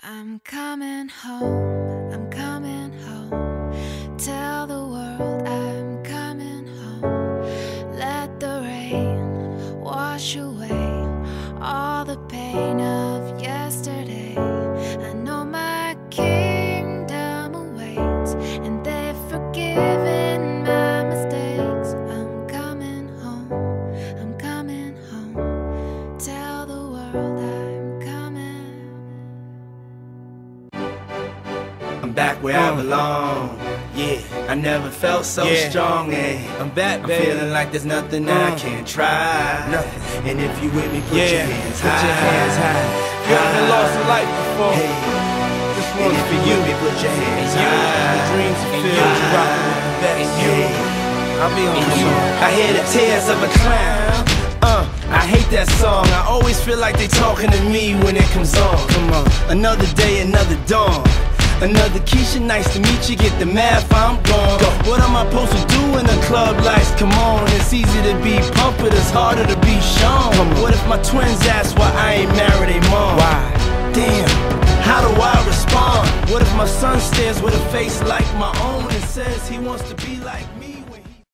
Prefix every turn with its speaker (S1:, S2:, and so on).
S1: I'm coming home, I'm coming home. Tell the world I'm coming home. Let the rain wash away all the pain of yesterday. I know my kingdom awaits, and they've forgiven my mistakes. I'm coming home, I'm coming home. Tell the world I'm coming.
S2: I'm back where I belong. Yeah, I never felt so strong. I'm back, baby. I'm feeling like there's nothing that I can't try. Nothing. And if you with me, put your hands high. Put your hands high.
S3: You haven't lost a life before.
S2: Hey.
S3: This
S2: And
S3: one's
S2: if
S3: for
S2: you
S3: you.
S2: with me, put your hands
S3: And you,
S2: high.
S3: the dreams you
S2: And
S3: feel,
S2: you,
S3: you rockin' with the best.
S2: And you,
S3: I'll be on
S2: and
S3: the
S2: you.
S3: song.
S2: I hear the tears of a clown. I hate that song. I always feel like they talking to me when it comes on. Come on, another day, another dawn. Another Keisha, nice to meet you. Get the math, I'm gone. What am I supposed to do when the club lights come on? It's easy to be pumped, but it's harder to be shown. What if my twins ask why I ain't married a mom?
S3: Why?
S2: Damn, how do I respond? What if my son stares with a face like my own and says he wants to be like me?